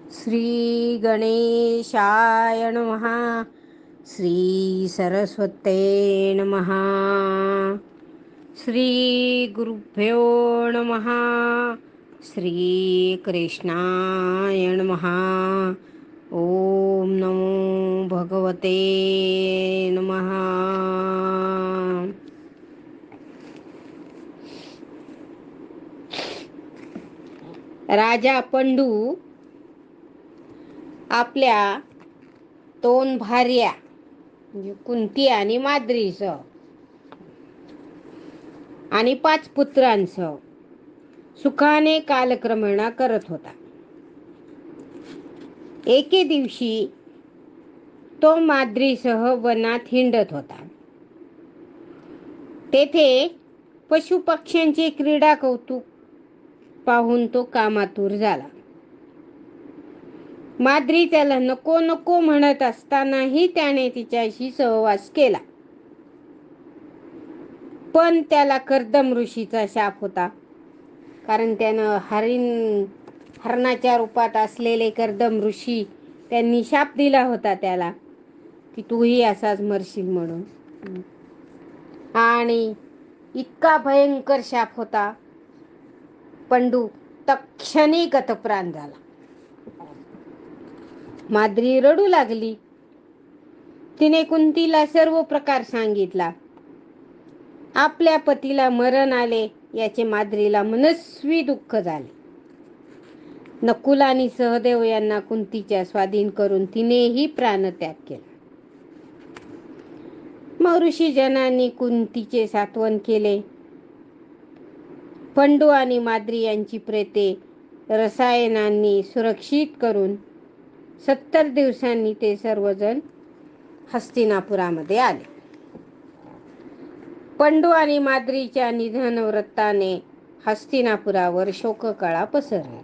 श्री गणेशाय नमः. श्री सरस्वते नमः. श्री गुरुभ्यो नमः. श्री कृष्णाय नमः. ओम नमो भगवते नमः. राजा पंडू आपल्या 2 भार्या म्हणजे कुंती आणि माद्रीसह आणि 5 पुत्रांसह सुखाने कालक्रमणा करत होता. एके दिवशी तो माद्रीसह वनात हिंडत होता. तेथे पशुपक्ष्यांचे क्रीडा कौतुक पाहून तो कामातूर झाला. माद्री त्याला नको नको म्हणत असतानाही त्याने तिच्याशी सहवास केला. पण त्याला कर्दम ऋषीचा शाप होता. कारण त्यानं हरणाच्या रूपात असलेले कर्दम ऋषी त्यांनी शाप दिला होता त्याला की तूही असाच मरशील म्हणून. आणि इतका भयंकर शाप होता, पंडू तत्क्षणी गतप्राण झाला. माद्री रडू लागली. तिने कुंतीला सर्व प्रकार सांगितला. आपल्या पतीला मरण आले याचे माद्रीला मनस्वी दुःख झाले. नकुल आणि सहदेव यांना कुंतीच्या स्वाधीन करून तिनेही प्राणत्याग केला. मग ऋषीजनांनी कुंतीचे सांत्वन केले. पंडू आणि माद्री यांची प्रेते रसायनांनी सुरक्षित करून 70 दिवसांनी ते सर्वजण हस्तिनापुरामध्ये आले. पंडू आणि माद्रीच्या निधन वृत्ताने हस्तिनापुरावर शोककळा पसरली.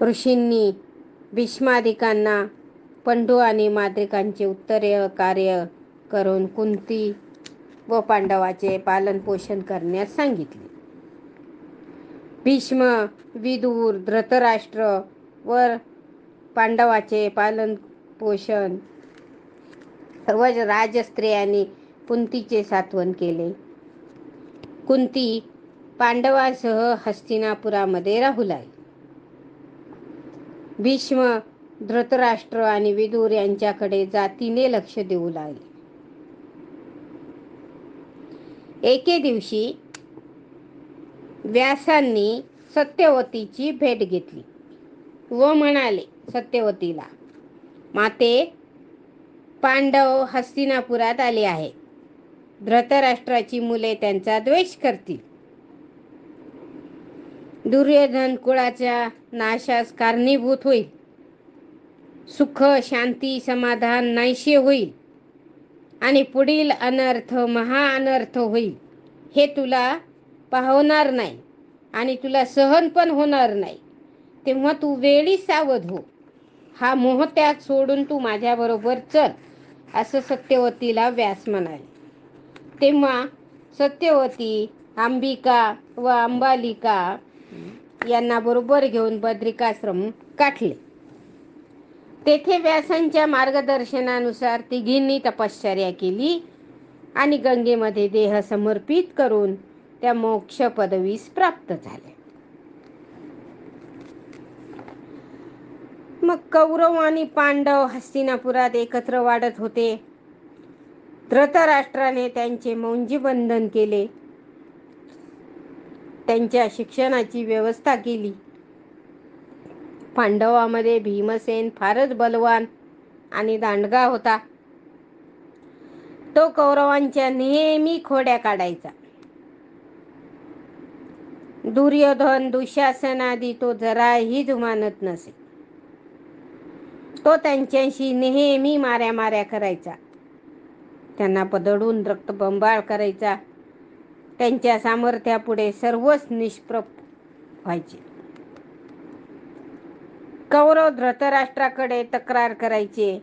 ऋषींनी भीष्मादिकांना पंडू आणि माद्रिकांचे उत्तरीय कार्य करून कुंती व पांडवाचे पालनपोषण करण्यास सांगितले. भीष्म, विदुर, धृतराष्ट्र व पांडवाचे पालनपोषण सर्व राजस्त्रियांनी कुंतीचे सांत्वन केले. कुंती पांडवांसह हस्तिनापुरामध्ये राहू लागली. भीष्म, धृतराष्ट्र आणि विदुर यांच्याकडे जातीने लक्ष देऊ लागले. एके दिवशी व्यासांनी सत्यवतीची भेट घेतली व म्हणाले सत्यवतीला, माते, पांडव हस्तिनापुरात आले आहेत. धृतराष्ट्राची मुले त्यांचा द्वेष करतील. दुर्योधन कुळाच्या नाशास कारणीभूत होईल. सुख, शांती, समाधान नाहीसे होईल आणि पुढील अनर्थ महाअनर्थ होईल. हे तुला पाहणार नाही आणि तुला सहन पण होणार नाही. तेव्हा तू वेळी सावध हो. हा मोहत्याग सोडून तू माझ्याबरोबर चल, असं सत्यवतीला व्यास म्हणाले. तेव्हा सत्यवती अंबिका व अंबालिका यांना बरोबर घेऊन बद्रिकाश्रम गाठले. तेथे व्यासांच्या मार्गदर्शनानुसार तिघींनी तपश्चर्या केली आणि गंगेमध्ये देह समर्पित करून त्या मोक्ष पदवीस प्राप्त झाल्या. मग कौरव आणि पांडव हस्तिनापुरात एकत्र वाढत होते. धृतराष्ट्राने त्यांचे मौंजी बंधन केले. त्यांच्या शिक्षणाची व्यवस्था केली. पांडवामध्ये भीमसेन फारच बलवान आणि दांडगा होता. तो कौरवांच्या नेहमी खोड्या काढायचा. दुर्योधन, दुःशासन आदी तो जराही जुमानत नसे. तो त्यांच्याशी नेहमी माऱ्या करायचा. त्यांना पदडून रक्तबंबाळ करायचा. त्यांच्या सामर्थ्यापुढे सर्वच निष्प्रभ व्हायचे. कौरव धृतराष्ट्राकडे तक्रार करायचे,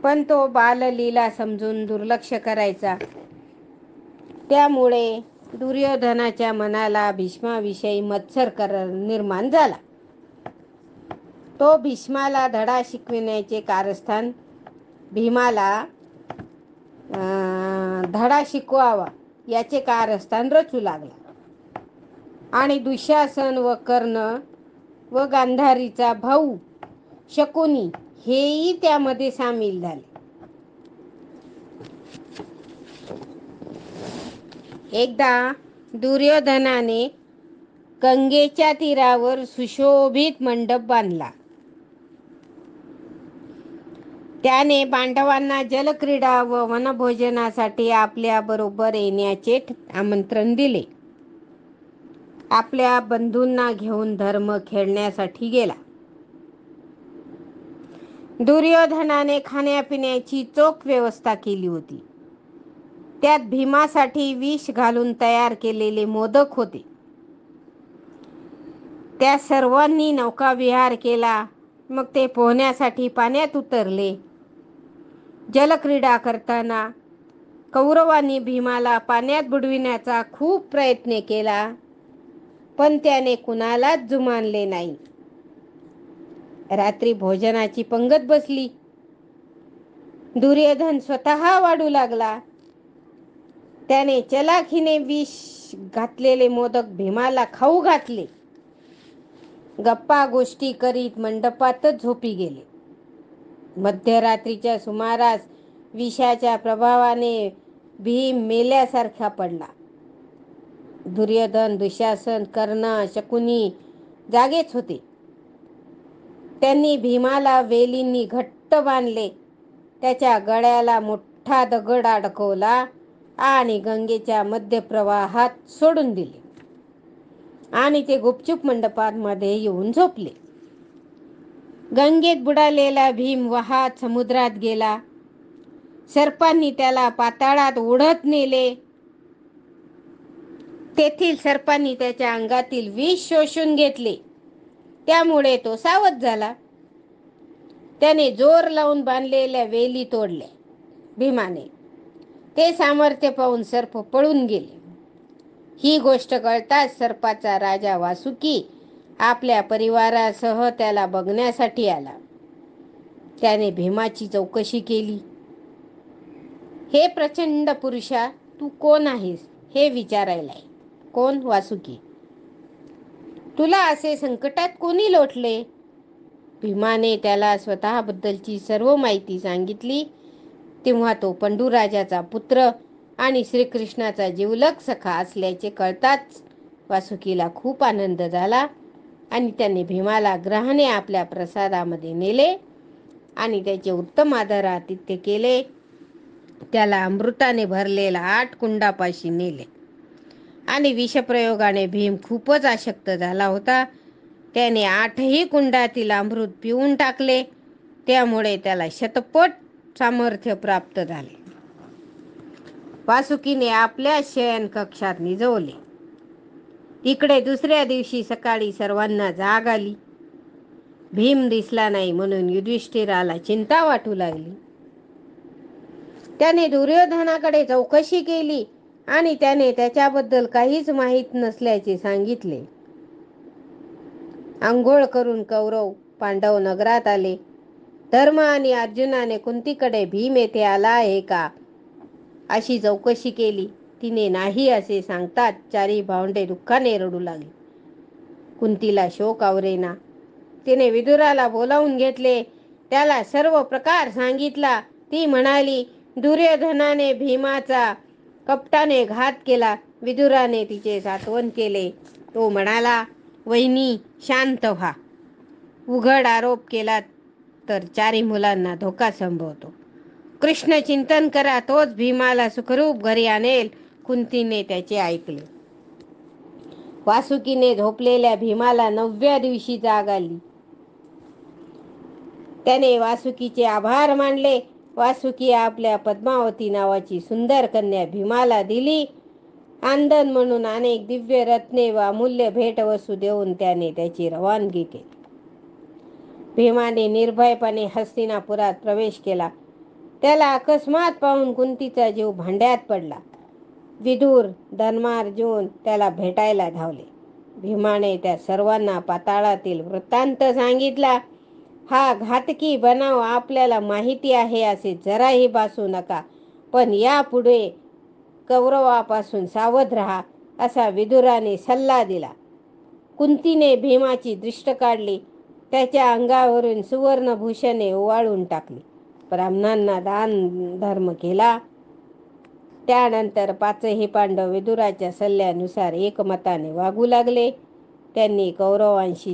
पण तो बाललीला समजून दुर्लक्ष करायचा. त्यामुळे दुर्योधनाच्या मनाला भीष्माविषयी मत्सर निर्माण झाला. तो भीष्माला धडा शिकविण्याचे कारस्थान भीमाला धडा शिकवावा याचे कारस्थान रचू लागला. आणि दुःशासन व कर्ण व गांधारीचा भाऊ शकुनी हेही त्यामध्ये सामील झाले. एकदा दुर्योधनाने गंगेच्या तीरावर सुशोभित मंडप बांधला. त्याने पांडवांना जलक्रीडा व वनभोजनासाठी आपल्या बरोबर येण्याचे आमंत्रण दिले. आपल्या बंधूंना घेऊन धर्म खेळण्यासाठी गेला. दुर्योधनाने खाण्यापिण्याची चोख व्यवस्था केली होती. त्यात भीमासाठी विष घालून तयार केलेले मोदक होते. त्या सर्वांनी नौकाविहार केला. मग ते पोहण्यासाठी पाण्यात उतरले. जलक्रीडा करताना कौरवांनी भीमाला पाण्यात बुडविण्याचा खूप प्रयत्न केला, पण त्याने कुणालाच जुमानले नाही. रात्री भोजनाची पंगत बसली. दुर्योधन स्वतः वाढू लागला. त्याने चलाखीने विष घातलेले मोदक भीमाला खाऊ घातले. गप्पा गोष्टी करीत मंडपातच झोपी गेले. मध्यरात्रीच्या सुमारास विषाच्या प्रभावाने भीम मेल्यासारखा पडला. दुर्योधन, दुःशासन, कर्ण, शकुनी जागेच होते. त्यांनी भीमाला वेलींनी घट्ट बांधले. त्याच्या गळ्याला मोठा दगड अडकवला आणि गंगेच्या मध्यप्रवाहात सोडून दिले आणि ते गुपचूप मंडपामध्ये येऊन झोपले. गंगेत बुडालेला भीम वाहत समुद्रात गेला. सर्पांनी त्याला पाताळात ओढत नेले. तेथील सर्पांनी त्याच्या अंगातील विष शोषून घेतले. त्यामुळे तो सावध झाला. त्याने जोर लावून बांधलेल्या वेली तोडल्या. भीमाने ते सामर्थ्य पाहून सर्प पळून गेले. ही गोष्ट कळताच सर्पाचा राजा वासुकी आपल्या परिवारासह त्याला बघण्यासाठी आला. त्याने भीमाची चौकशी केली. हे प्रचंड पुरुषा, तू कोण आहेस हे विचारायलाय. कोण? वासुकी. तुला असे संकटात कोणी लोटले? भीमाने त्याला स्वतःबद्दलची सर्व माहिती सांगितली. तेव्हा तो पंडूराजाचा पुत्र आणि श्रीकृष्णाचा जिवलग सखा असल्याचे कळताच वासुकीला खूप आनंद झाला आणि त्याने भीमाला ग्रहाने आपल्या प्रसादामध्ये नेले आणि त्याचे उत्तम आदरातिथ्य केले. त्याला अमृताने भरलेला 8 कुंडापाशी नेले आणि विषप्रयोगाने भीम खूपच अशक्त झाला होता. त्याने 8ही कुंडातील अमृत पिऊन टाकले. त्यामुळे त्याला शतपट सामर्थ्य प्राप्त झाले. वासुकीने आपल्या शयन कक्षात निजवले. इकडे दुसऱ्या दिवशी सकाळी सर्वांना जाग आली. भीम दिसला नाही म्हणून युधिष्ठिराला चिंता वाटू लागली. त्याने दुर्योधनाकडे चौकशी केली आणि त्याने त्याच्याबद्दल काहीच माहीत नसल्याचे सांगितले. आंघोळ करून कौरव पांडव नगरात आले. धर्म आणि अर्जुनाने कुंतीकडे भीम येथे आला आहे का अशी चौकशी केली. तिने नाही असे सांगतात चारी भावंडे दुःखाने रडू लागली. कुंतीला शोक आवरेना. तिने विदुराला बोलावून घेतले. त्याला सर्व प्रकार सांगितला. ती म्हणाली, दुर्योधनाने भीमाचा कपटाने घात केला. विदुराने तिचे सांत्वन केले. तो म्हणाला, वहिनी शांत व्हा. उघड आरोप केला तर चारी मुलांना धोका संभवतो. कृष्ण चिंतन करा, तोच भीमाला सुखरूप घरी आणेल. कुंतीने त्याचे ऐकले. वासुकीने झोपलेल्या भीमाला 9व्या दिवशी जाग आली. त्याने वासुकीचे आभार मानले. वासुकी आपल्या पद्मावती नावाची सुंदर कन्या भीमाला दिली. आनंद म्हणून अनेक दिव्य रत्ने व अमूल्य भेटवस्तू देऊन त्याने त्याची रवानगी केली. भीमाने निर्भयपणे हस्तिनापुरात प्रवेश केला. त्याला अकस्मात पाहून कुंतीचा जीव भांड्यात पडला. विदुर, धर्मार्जुन त्याला भेटायला धावले. भीमाने त्या सर्वांना पाताळातील वृत्तांत सांगितला. हा घातकी बनाव आपल्याला माहिती आहे असे जराही भासू नका, पण यापुढे कौरवापासून सावध राहा असा विदुराने सल्ला दिला. कुंतीने भीमाची दृष्ट काढली. त्याच्या अंगावरून सुवर्णभूषणे ओवाळून टाकली. ब्राह्मणांना दान धर्म केला. त्यानंतर पाचही पांडव विदुराच्या सल्ल्यानुसार एकमताने वागू लागले. त्यांनी कौरवांशी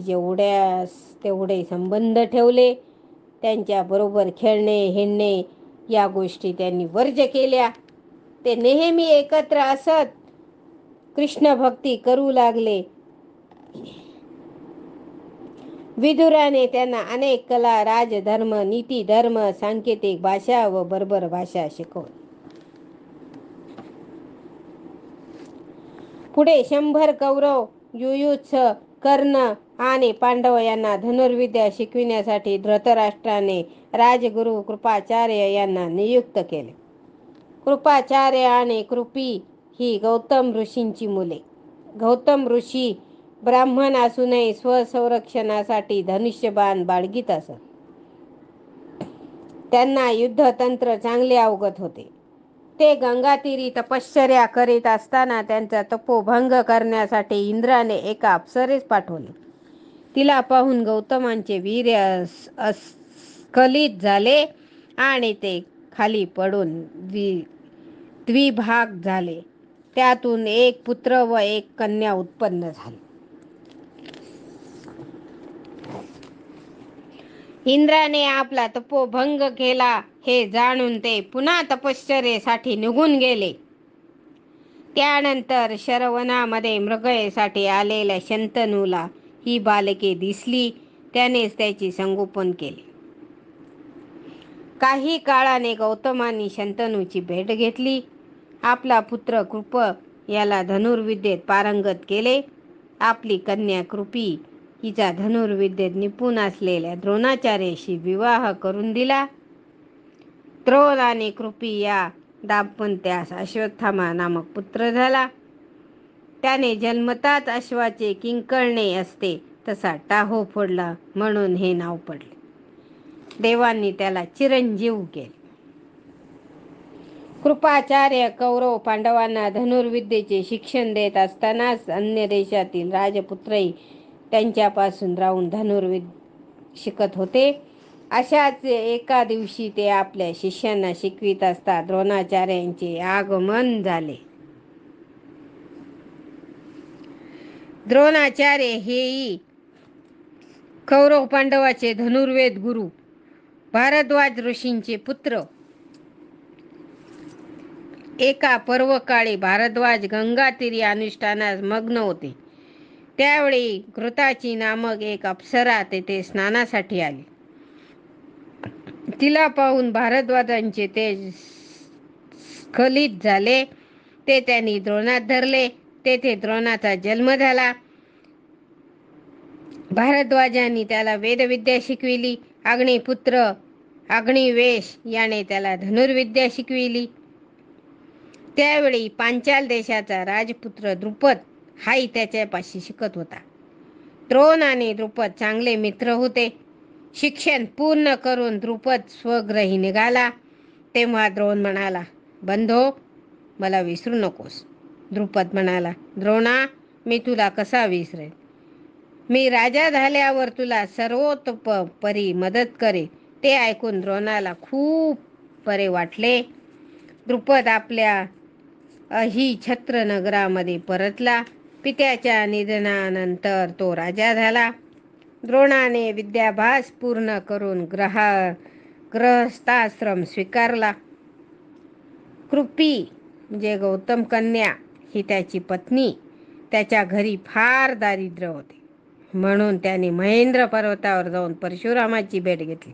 तेवढे संबंध ठेवले. त्यांच्या बरोबर खेळणे, हिंडणे या गोष्टी त्यांनी वर्ज्य केल्या. ते नेहमी एकत्र असत. कृष्ण भक्ती करू लागले. विदुराने त्यांना अनेक कला, राजधर्म, नीती धर्म, सांकेतिक भाषा व बर्बर भाषा शिकवली. पुढे 100 कौरव, युयुत्स, कर्ण आणि पांडव यांना धनुर्विद्या शिकविण्यासाठी धृतराष्ट्राने राजगुरू कृपाचार्य यांना नियुक्त केले. कृपाचार्य आणि कृपी ही गौतम ऋषींची मुले. गौतम ऋषी ब्राह्मण असूनही स्वसंरक्षणासाठी धनुष्यबाण बाळगीत असत. त्यांना युद्धतंत्र चांगले अवगत होते. ते गंगातीरी तपश्चर्या करीत असताना त्यांचा तपोभंग करण्यासाठी इंद्राने एका अप्सरेस पाठवले. तिला पाहून गौतमांचे वीर्य स्खलित झाले आणि ते खाली पडून द्विभाग झाले. त्यातून एक पुत्र व एक कन्या उत्पन्न झाली. इंद्राने आपला तपोभंग केला हे जाणून ते पुन्हा तपश्चर्येसाठी निघून गेले. त्यानंतर शरवणामध्ये मृगयेसाठी आलेल्या शंतनूला ही बालके दिसली. त्यानेच त्याची संगोपन केले. काही काळाने गौतमांनी शंतनूची भेट घेतली. आपला पुत्र कृप याला धनुर्विद्येत पारंगत केले. आपली कन्या कृपी हिचा धनुर्विद्येत निपुण असलेल्या द्रोणाचार्याशी विवाह करून दिला. द्रोण आणि कृपी या दाम्पत्यास अश्वत्थामा नामक पुत्र झाला. त्याने जन्मताच अश्वाचे किंकळणे असते तसा टाहो फोडला म्हणून हे नाव पडले. देवांनी त्याला चिरंजीव केले. कृपाचार्य कौरव पांडवांना धनुर्विद्येचे शिक्षण देत असतानाच अन्य देशातील राजपुत्रही त्यांच्यापासून राहून धनुर्विद्या शिकत होते. अशाच एका दिवशी ते आपल्या शिष्यांना शिकवित असता द्रोणाचार्यांचे आगमन झाले. द्रोणाचार्य हेही कौरव पांडवाचे धनुर्वेद गुरु, भारद्वाज ऋषींचे पुत्र. एका पर्वकाळी भारद्वाज गंगातीरी अनुष्ठानास मग्न होते. त्यावेळी घृताची नामक एक अप्सरा तेथे स्नानासाठी आली. तिला पाहून भारद्वाजांचे तेज स्खलित झाले. ते त्यांनी द्रोणात धरले. तेथे द्रोणाचा जन्म झाला. भारद्वाजांनी त्याला वेदविद्या शिकविली. अग्निपुत्र अग्निवेश याने त्याला धनुर्विद्या शिकविली. त्यावेळी पांचाल देशाचा राजपुत्र द्रुपद हाही त्याच्यापाशी शिकत होता. द्रोण आणि द्रुपद चांगले मित्र होते. शिक्षण पूर्ण करून द्रुपद स्वगृही निघाला. तेव्हा द्रोण म्हणाला, बंधो, मला विसरू नकोस. द्रुपद म्हणाला, द्रोणा, मी तुला कसा विसरेन. मी राजा झाल्यावर तुला सर्वतोपरी मदत करे. ते ऐकून द्रोणाला खूप बरे वाटले. द्रुपद आपल्या अहिछत्र नगरामध्ये परतला. पित्याच्या निधनानंतर तो राजा झाला. द्रोणाने विद्याभ्यास पूर्ण करून गृहस्थाश्रम स्वीकारला. कृपी म्हणजे गौतम कन्या ही त्याची पत्नी. त्याच्या घरी फार दारिद्र्य होते. म्हणून त्याने महेंद्र पर्वतावर जाऊन परशुरामाची भेट घेतली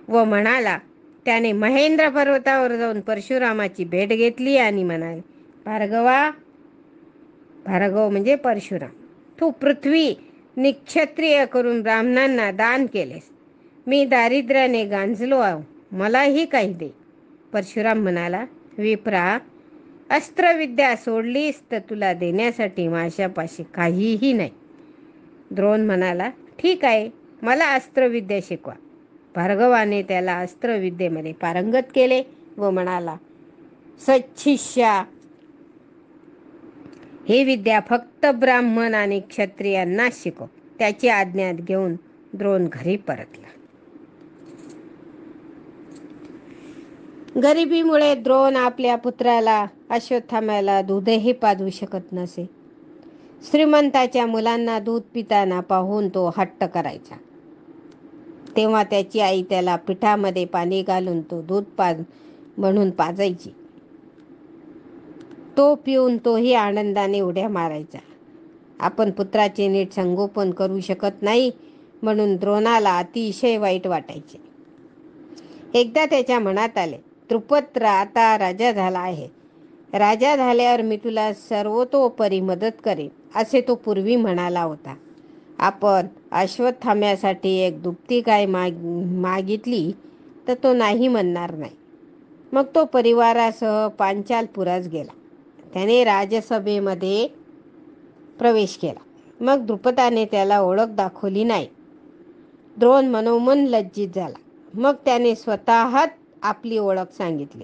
व म्हणाला, त्याने महेंद्र पर्वतावर जाऊन परशुरामाची भेट घेतली आणि म्हणाले, भार्गव म्हणजे परशुराम, तू पृथ्वी निक्षत्रिय करून ब्राह्मणांना दान केलेस. मी दारिद्र्याने गांजलो आहो, मलाही काही दे. परशुराम म्हणाला, विप्रा, अस्त्रविद्या सोडलीस तर तुला देण्यासाठी माझ्यापाशी काहीही नाही. द्रोण म्हणाला, ठीक आहे, मला अस्त्रविद्या शिकवा. भार्गवाने त्याला अस्त्रविद्येमध्ये पारंगत केले व म्हणाला, सच्छिष्या, ही विद्या फक्त ब्राह्मण आणि क्षत्रियांनाच शिकव. त्याची आज्ञा घेऊन द्रोण घरी परतला. गरिबीमुळे द्रोण आपल्या पुत्राला अश्वत्थाम्याला दूधही पाजवू शकत नसे. श्रीमंताच्या मुलांना दूध पिताना पाहून तो हट्ट करायचा. तेव्हा त्याची आई त्याला पिठामध्ये पाणी घालून तो दूध म्हणून पाजायची. तो पिऊन तोही आनंदाने उड्या मारायचा. आपण पुत्राचे नीट संगोपन करू शकत नाही म्हणून द्रोणाला अतिशय वाईट वाटायचे. एकदा त्याच्या मनात आले, द्रुपद आता राजा झाला आहे. राजा झाल्यावर मी तुला सर्वतोपरी मदत करेन असे तो पूर्वी म्हणाला होता. आपण अश्वत्थाम्यासाठी एक दुभती गाय मागितली तर तो नाही म्हणणार नाही. मग तो परिवारासह पांचालपुरास गेला. त्याने राजसभेमध्ये प्रवेश केला. मग द्रुपदाने त्याला ओळख दाखवली नाही. द्रोण मनोमन लज्जित झाला. मग त्याने स्वतःच आपली ओळख सांगितली.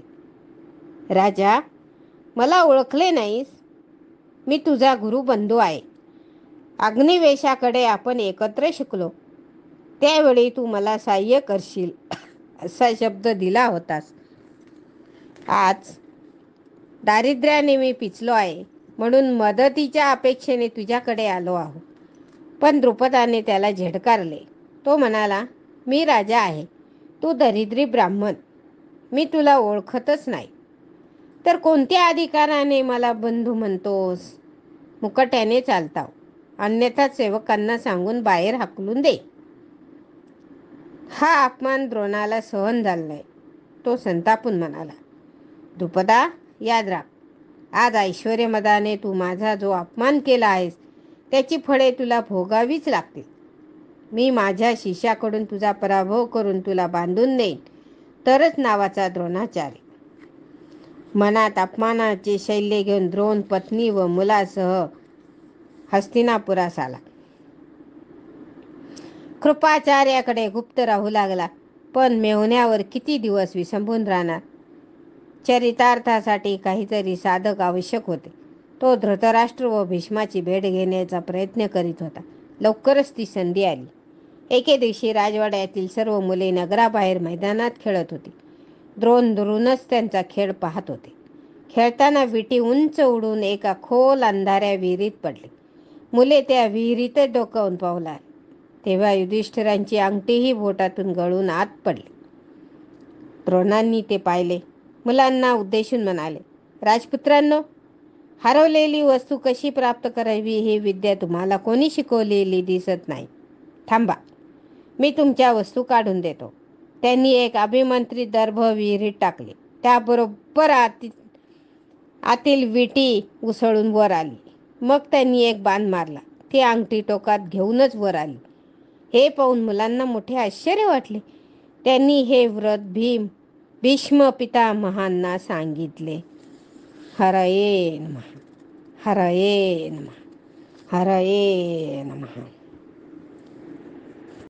राजा, मला ओळखले नाहीस? मी तुझा गुरुबंधू आहे. अग्निवेशाकडे आपण एकत्र शिकलो. त्यावेळी तू मला सहाय्य करशील असा शब्द दिला होतास. आज दारिद्र्याने मी पिचलो आहे म्हणून मदतीच्या अपेक्षेने तुझ्याकडे आलो आहो. पण द्रुपदाने त्याला झेडकारले. तो म्हणाला, मी राजा आहे, तू दरिद्री ब्राह्मण. मी तुला ओळखतच नाही, तर कोणत्या अधिकाराने मला बंधू म्हणतोस? मुकाट्याने चालताव, अन्यथा सेवकांना सांगून बाहेर हाकलून दे. हा अपमान द्रोणाला सहन झाला नाही. तो संतापून म्हणाला, द्रुपदा, याद राख, आज ऐश्वर्यमदाने तू माझा जो अपमान केला आहेस त्याची फळे तुला भोगावीच लागतील. मी माझ्या शिष्याकडून तुझा पराभव करून तुला बांधून देईन, तरच नावाचा द्रोणाचार्य. मनात अपमानाचे शैल्य घेऊन द्रोण पत्नी व मुलासह हस्तिनापुरास आला. कृपाचार्याकडे गुप्त राहू लागला. पण मेहुण्यावर किती दिवस विसंबून राहणार? चरितार्थासाठी काहीतरी साधक आवश्यक होते. तो धृतराष्ट्र व भीष्माची भेट घेण्याचा प्रयत्न करीत होता. लवकरच ती संधी आली. एके दिवशी राजवाड्यातील सर्व मुले नगराबाहेर मैदानात खेळत होती. द्रोण दुरूनच त्यांचा खेळ पाहत होते. खेळताना विटी उंच उडून एका खोल अंधाऱ्या विहिरीत पडली. मुले त्या विहिरीतच डोकावून पाहू लागली. तेव्हा युधिष्ठिरांची अंगठीही बोटातून गळून आत पडली. द्रोणांनी ते पाहिले. मुलांना उद्देशून म्हणाले, राजपुत्रांनो, हरवलेली वस्तू कशी प्राप्त करावी ही विद्या तुम्हाला कोणी शिकवलेली दिसत नाही. थांबा, मी तुमच्या वस्तू काढून देतो. त्यांनी एक अभिमंत्रित दर्भ विहिरीत टाकले. त्याबरोबर आतील विटी उसळून वर आली. मग त्यांनी एक बाण मारला. ती अंगठी टोकात घेऊनच वर आली. हे पाहून मुलांना मोठे आश्चर्य वाटले. त्यांनी हे व्रत भीष्म पितामहांना सांगितले. हरये नमः, हरये नमः, हरये नमः.